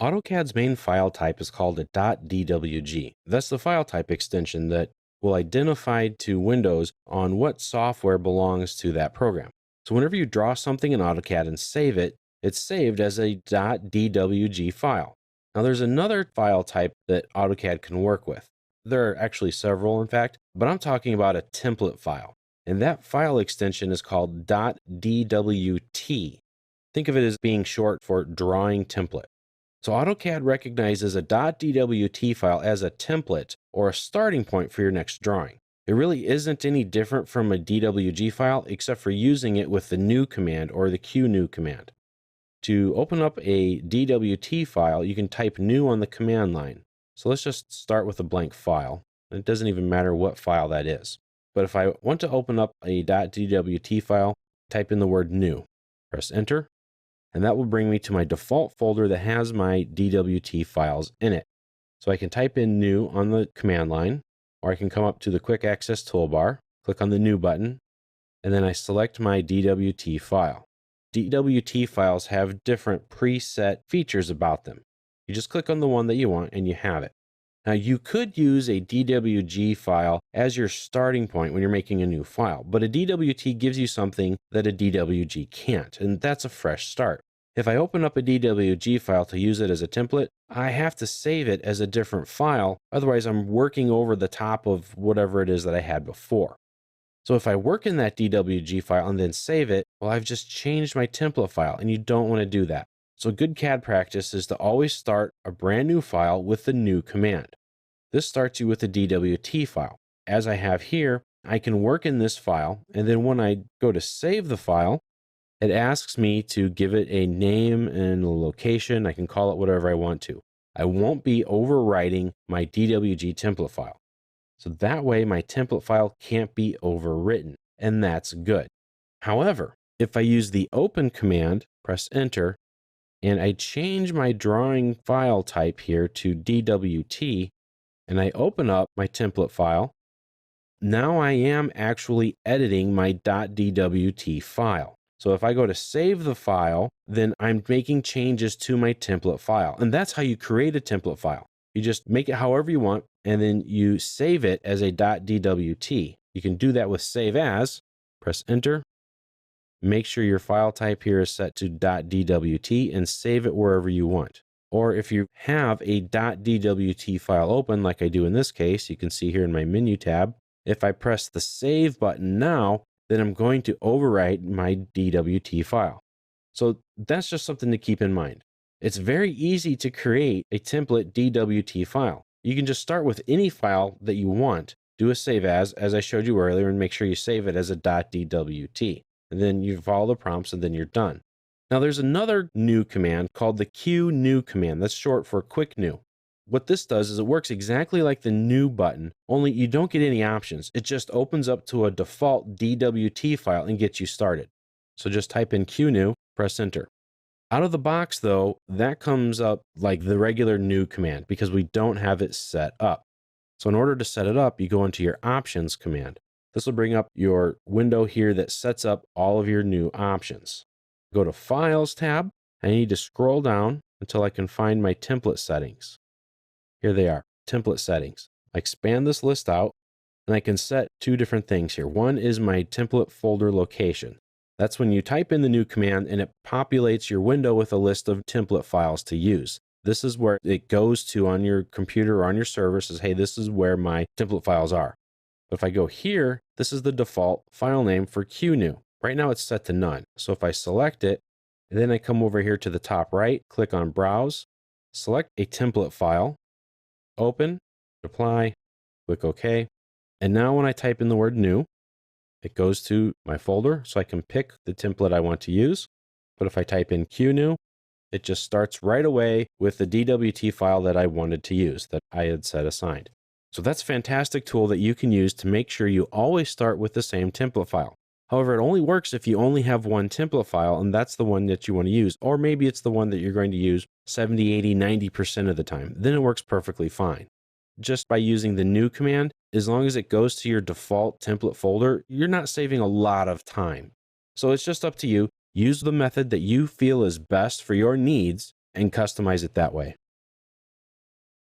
AutoCAD's main file type is called a .dwg. That's the file type extension that will identify to Windows on what software belongs to that program. So whenever you draw something in AutoCAD and save it, it's saved as a .dwg file. Now there's another file type that AutoCAD can work with. There are actually several, in fact, but I'm talking about a template file. And that file extension is called .dwt. Think of it as being short for drawing template. So AutoCAD recognizes a .dwt file as a template or a starting point for your next drawing. It really isn't any different from a DWG file except for using it with the new command or the QNew command. To open up a DWT file, you can type new on the command line. So let's just start with a blank file. It doesn't even matter what file that is. But if I want to open up a .dwt file, type in the word new. Press enter. And that will bring me to my default folder that has my DWT files in it. So I can type in new on the command line, or I can come up to the quick access toolbar, click on the new button, and then I select my DWT file. DWT files have different preset features about them. You just click on the one that you want and you have it. Now you could use a DWG file as your starting point when you're making a new file, but a DWT gives you something that a DWG can't, and that's a fresh start. If I open up a DWG file to use it as a template, I have to save it as a different file, otherwise I'm working over the top of whatever it is that I had before. So if I work in that DWG file and then save it, well, I've just changed my template file, and you don't want to do that. So good CAD practice is to always start a brand new file with the new command. This starts you with a DWT file. As I have here, I can work in this file, and then when I go to save the file, it asks me to give it a name and a location. I can call it whatever I want to. I won't be overwriting my DWG template file. So that way my template file can't be overwritten, and that's good. However, if I use the open command, press enter, and I change my drawing file type here to DWT, and I open up my template file, now I am actually editing my .dwt file. So if I go to save the file, then I'm making changes to my template file. And that's how you create a template file. You just make it however you want, and then you save it as a .dwt. You can do that with save as, press enter, make sure your file type here is set to .dwt, and save it wherever you want. Or if you have a .dwt file open, like I do in this case, you can see here in my menu tab, if I press the save button now, then I'm going to overwrite my DWT file. So that's just something to keep in mind. It's very easy to create a template DWT file. You can just start with any file that you want, do a save as I showed you earlier, and make sure you save it as a .dwt. And then you follow the prompts and then you're done. Now there's another new command called the QNew command. That's short for quick new. What this does is it works exactly like the new button, only you don't get any options. It just opens up to a default DWT file and gets you started. So just type in QNew, press enter. Out of the box though, that comes up like the regular new command because we don't have it set up. So in order to set it up, you go into your options command. This will bring up your window here that sets up all of your new options. Go to Files tab. I need to scroll down until I can find my template settings. Here they are, template settings. I expand this list out, and I can set two different things here. One is my template folder location. That's when you type in the new command and it populates your window with a list of template files to use. This is where it goes to on your computer or on your server, says, hey, this is where my template files are. But if I go here, this is the default file name for QNew. Right now it's set to none. So if I select it, and then I come over here to the top right, click on Browse, select a template file, open, apply, click OK. And now when I type in the word new, it goes to my folder so I can pick the template I want to use. But if I type in QNew, it just starts right away with the DWT file that I wanted to use, that I had set aside. So that's a fantastic tool that you can use to make sure you always start with the same template file. However, it only works if you only have one template file, and that's the one that you want to use. Or maybe it's the one that you're going to use 70, 80, 90% of the time. Then it works perfectly fine. Just by using the new command, as long as it goes to your default template folder, you're not saving a lot of time. So it's just up to you. Use the method that you feel is best for your needs, and customize it that way.